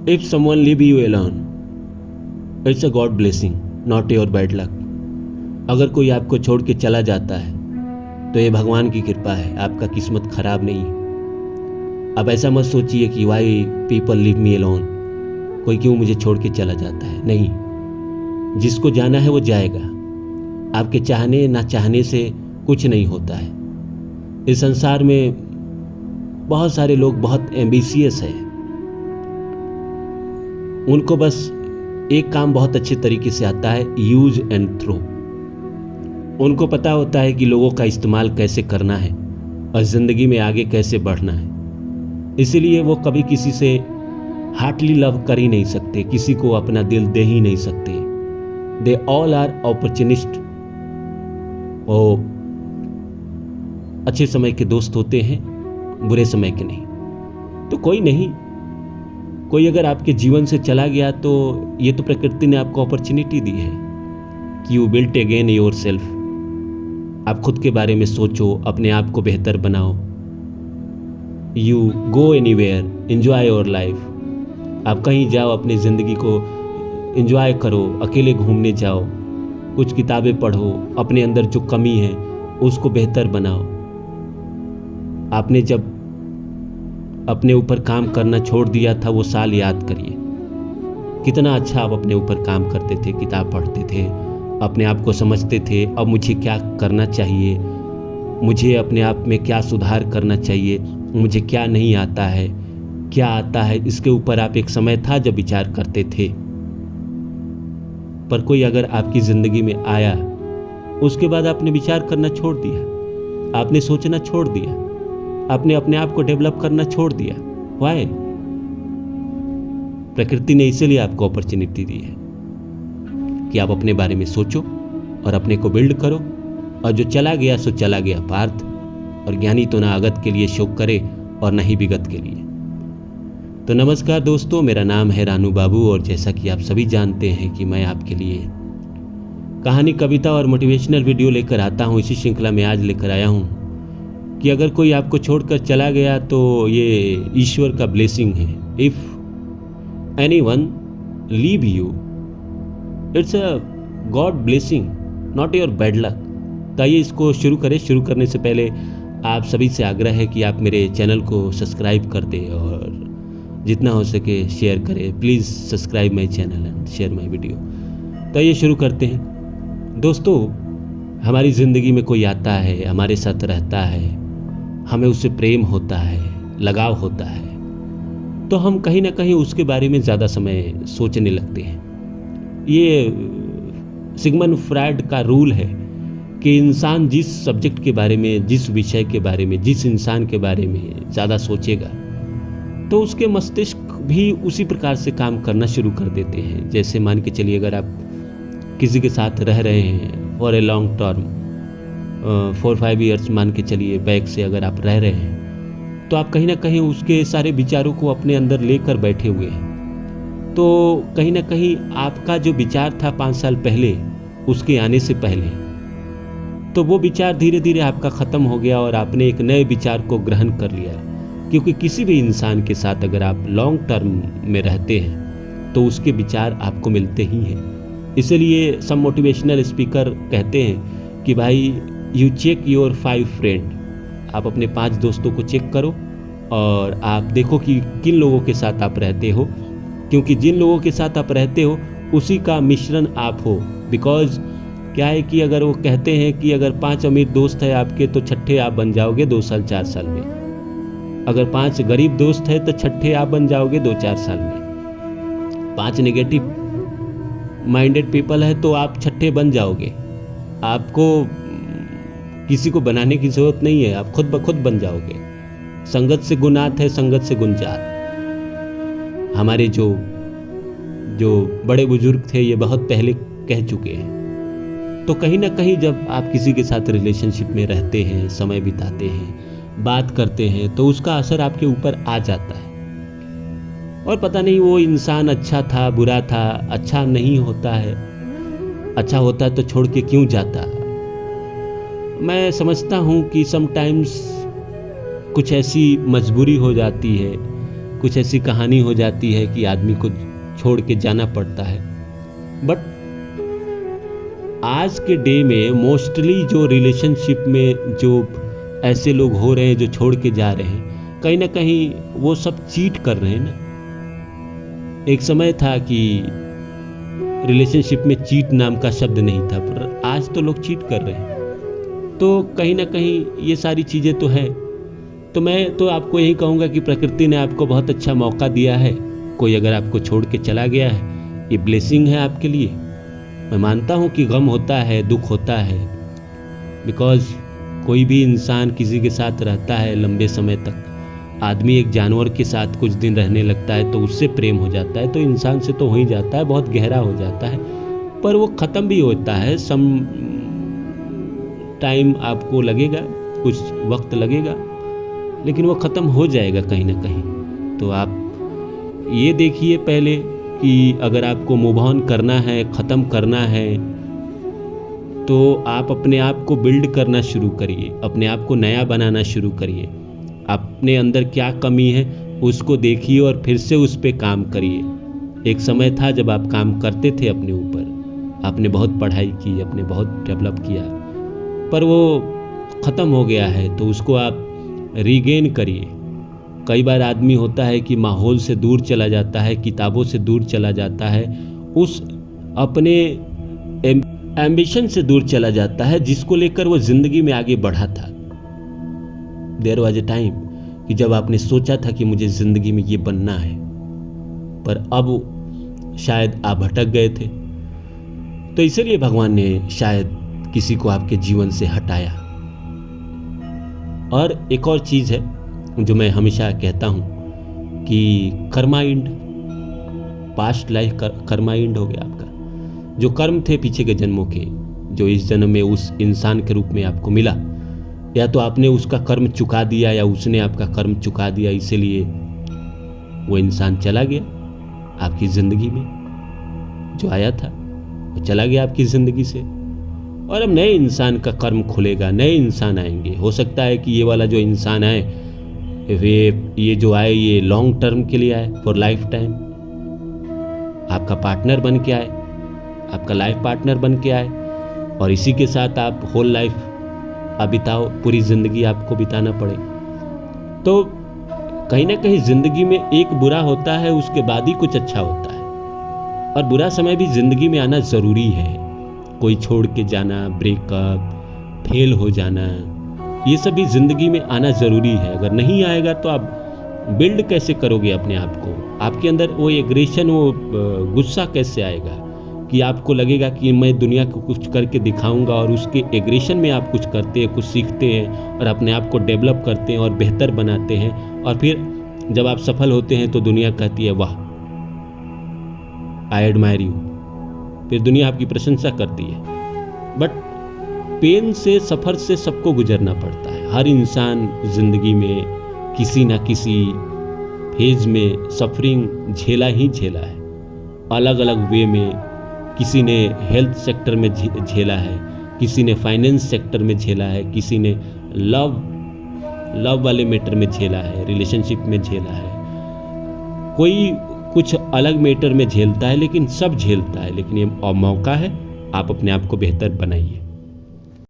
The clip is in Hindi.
If someone leave you alone, it's a God blessing, not your bad luck. अगर कोई आपको छोड़ के चला जाता है तो ये भगवान की कृपा है, आपका किस्मत खराब नहीं है। अब ऐसा मत सोचिए कि why people leave me alone, कोई क्यों मुझे छोड़ के चला जाता है। नहीं, जिसको जाना है वो जाएगा। आपके चाहने ना चाहने से कुछ नहीं होता है। इस संसार में बहुत सारे लोग बहुत एम्बिशियस हैं, उनको बस एक काम बहुत अच्छे तरीके से आता है, यूज एंड थ्रो। उनको पता होता है कि लोगों का इस्तेमाल कैसे करना है और ज़िंदगी में आगे कैसे बढ़ना है। इसीलिए वो कभी किसी से हार्टली लव कर ही नहीं सकते, किसी को अपना दिल दे ही नहीं सकते। They all are opportunist. वो अच्छे समय के दोस्त होते हैं, बुरे समय के नहीं। तो कोई नहीं, कोई अगर आपके जीवन से चला गया तो ये तो प्रकृति ने आपको अपॉर्चुनिटी दी है कि you built again your self. आप खुद के बारे में सोचो, अपने आप को बेहतर बनाओ। You go anywhere, enjoy your life. आप कहीं जाओ, अपनी ज़िंदगी को एंजॉय करो, अकेले घूमने जाओ, कुछ किताबें पढ़ो, अपने अंदर जो कमी है उसको बेहतर बनाओ। आपने जब अपने ऊपर काम करना छोड़ दिया था वो साल याद करिए, कितना अच्छा आप अपने ऊपर काम करते थे, किताब पढ़ते थे, अपने आप को समझते थे। अब मुझे क्या करना चाहिए, मुझे अपने आप में क्या सुधार करना चाहिए, मुझे क्या नहीं आता है, क्या आता है, इसके ऊपर आप एक समय था जब विचार करते थे। पर कोई अगर आपकी ज़िंदगी में आया, उसके बाद आपने विचार करना छोड़ दिया, आपने सोचना छोड़ दिया, आपने अपने आप को डेवलप करना छोड़ दिया। वाई? प्रकृति ने इसीलिए आपको अपॉर्चुनिटी दी है कि आप अपने बारे में सोचो और अपने को बिल्ड करो। और जो चला गया सो चला गया पार्थ। और ज्ञानी तो ना अगत के लिए शोक करे और न ही विगत के लिए। तो नमस्कार दोस्तों, मेरा नाम है रानू बाबू और जैसा कि आप सभी जानते हैं कि मैं आपके लिए कहानी, कविता और मोटिवेशनल वीडियो लेकर आता हूँ। इसी श्रृंखला में आज लेकर आया हूँ कि अगर कोई आपको छोड़कर चला गया तो ये ईश्वर का ब्लेसिंग है। If anyone leave you, it's a God blessing, not your bad luck. तो आइए इसको शुरू करें। शुरू करने से पहले आप सभी से आग्रह है कि आप मेरे चैनल को सब्सक्राइब कर दें और जितना हो सके शेयर करें। Please subscribe my channel and share my video. तो आइए शुरू करते हैं। दोस्तों, हमारी ज़िंदगी में कोई आता है, हमारे साथ रहता है, हमें उससे प्रेम होता है, लगाव होता है, तो हम कहीं ना कहीं उसके बारे में ज़्यादा समय सोचने लगते हैं। ये सिगमंड फ्रायड का रूल है कि इंसान जिस सब्जेक्ट के बारे में, जिस विषय के बारे में, जिस इंसान के बारे में ज़्यादा सोचेगा तो उसके मस्तिष्क भी उसी प्रकार से काम करना शुरू कर देते हैं। जैसे मान के चलिए, अगर आप किसी के साथ रह रहे हैं for a long term, 4-5 years मान के चलिए बैक से अगर आप रह रहे हैं, तो आप कहीं ना कहीं उसके सारे विचारों को अपने अंदर लेकर बैठे हुए हैं। तो कहीं ना कहीं आपका जो विचार था 5 साल पहले, उसके आने से पहले, तो वो विचार धीरे धीरे आपका ख़त्म हो गया और आपने एक नए विचार को ग्रहण कर लिया। क्योंकि किसी भी इंसान के साथ अगर आप लॉन्ग टर्म में रहते हैं तो उसके विचार आपको मिलते ही हैं। इसलिए सब मोटिवेशनल स्पीकर कहते हैं कि भाई यू चेक योर 5 फ्रेंड। आप अपने 5 दोस्तों को चेक करो और आप देखो कि किन लोगों के साथ आप रहते हो, क्योंकि जिन लोगों के साथ आप रहते हो उसी का मिश्रण आप हो। बिकॉज क्या है कि अगर वो कहते हैं कि अगर 5 अमीर दोस्त है आपके तो छठे आप बन जाओगे 2 साल 4 साल में। अगर 5 गरीब दोस्त है तो छठे आप बन जाओगे 2-4 साल में। 5 नेगेटिव माइंडेड पीपल है तो आप छठे बन जाओगे। आपको किसी को बनाने की जरूरत नहीं है, आप खुद ब खुद बन जाओगे। संगत से गुनात है, संगत से गुंजात। हमारे जो बड़े बुजुर्ग थे ये बहुत पहले कह चुके हैं। तो कहीं ना कहीं जब आप किसी के साथ रिलेशनशिप में रहते हैं, समय बिताते हैं, बात करते हैं, तो उसका असर आपके ऊपर आ जाता है। और पता नहीं वो इंसान अच्छा था, बुरा था, अच्छा नहीं होता है, अच्छा होता तो छोड़ के क्यों जाता। मैं समझता हूँ कि समटाइम्स कुछ ऐसी मजबूरी हो जाती है कुछ ऐसी कहानी हो जाती है कि आदमी को छोड़ के जाना पड़ता है। बट आज के डे में मोस्टली जो रिलेशनशिप में जो ऐसे लोग हो रहे हैं जो छोड़ के जा रहे हैं, कहीं ना कहीं वो सब चीट कर रहे हैं ना। एक समय था कि रिलेशनशिप में चीट नाम का शब्द नहीं था, पर आज तो लोग चीट कर रहे हैं। तो कहीं ना कहीं ये सारी चीज़ें तो है। तो मैं तो आपको यही कहूँगा कि प्रकृति ने आपको बहुत अच्छा मौका दिया है। कोई अगर आपको छोड़ के चला गया है, ये ब्लेसिंग है आपके लिए। मैं मानता हूँ कि गम होता है, दुख होता है, बिकॉज़ कोई भी इंसान किसी के साथ रहता है लंबे समय तक, आदमी एक जानवर के साथ कुछ दिन रहने लगता है तो उससे प्रेम हो जाता है, तो इंसान से तो हो ही जाता है, बहुत गहरा हो जाता है, पर वो ख़त्म भी होता है। सम टाइम आपको लगेगा, कुछ वक्त लगेगा, लेकिन वो ख़त्म हो जाएगा कहीं ना कहीं। तो आप ये देखिए पहले कि अगर आपको मूव ऑन करना है, ख़त्म करना है, तो आप अपने आप को बिल्ड करना शुरू करिए, अपने आप को नया बनाना शुरू करिए। अपने अंदर क्या कमी है उसको देखिए और फिर से उस पर काम करिए। एक समय था जब आप काम करते थे अपने ऊपर, आपने बहुत पढ़ाई की, आपने बहुत डेवलप किया, पर वो ख़त्म हो गया है, तो उसको आप रीगेन करिए। कई बार आदमी होता है कि माहौल से दूर चला जाता है, किताबों से दूर चला जाता है, उस अपने एम्बिशन से दूर चला जाता है जिसको लेकर वो ज़िंदगी में आगे बढ़ा था। देयर वाज ए टाइम कि जब आपने सोचा था कि मुझे ज़िंदगी में ये बनना है, पर अब शायद आप भटक गए थे, तो इसलिए भगवान ने शायद किसी को आपके जीवन से हटाया। और एक और चीज़ है जो मैं हमेशा कहता हूँ कि karma end, past life karma end हो गया आपका। जो कर्म थे पीछे के जन्मों के, जो इस जन्म में उस इंसान के रूप में आपको मिला, या तो आपने उसका कर्म चुका दिया या उसने आपका कर्म चुका दिया, इसीलिए वो इंसान चला गया आपकी ज़िंदगी में। जो आया था वो चला गया आपकी ज़िंदगी से, और अब नए इंसान का कर्म खुलेगा, नए इंसान आएंगे। हो सकता है कि ये वाला जो इंसान आए, ये जो आए ये लॉन्ग टर्म के लिए आए, फॉर लाइफ टाइम आपका पार्टनर बन के आए, आपका लाइफ पार्टनर बन के आए, और इसी के साथ आप होल लाइफ बिताओ, पूरी ज़िंदगी आपको बिताना पड़े। तो कहीं ना कहीं ज़िंदगी में एक बुरा होता है, उसके बाद ही कुछ अच्छा होता है, और बुरा समय भी ज़िंदगी में आना ज़रूरी है। कोई छोड़ के जाना, ब्रेकअप, फेल हो जाना, ये सब भी ज़िंदगी में आना ज़रूरी है। अगर नहीं आएगा तो आप बिल्ड कैसे करोगे अपने आप को? आपके अंदर वो एग्रेशन, वो गुस्सा कैसे आएगा कि आपको लगेगा कि मैं दुनिया को कुछ करके दिखाऊंगा, और उसके एग्रेशन में आप कुछ करते हैं, कुछ सीखते हैं और अपने आप को डेवलप करते हैं और बेहतर बनाते हैं, और फिर जब आप सफल होते हैं तो दुनिया कहती है वाह, आई एडमायर यू, फिर दुनिया आपकी प्रशंसा करती है। बट पेन से, सफ़र से सबको गुजरना पड़ता है। हर इंसान ज़िंदगी में किसी ना किसी फेज में सफरिंग झेला ही झेला है, अलग अलग वे में। किसी ने हेल्थ सेक्टर में झेला है, किसी ने फाइनेंस सेक्टर में झेला है, किसी ने लव वाले मैटर में झेला है, रिलेशनशिप में झेला है, कोई कुछ अलग मैटर में झेलता है, लेकिन सब झेलता है। लेकिन ये मौका है, आप अपने आप को बेहतर बनाइए।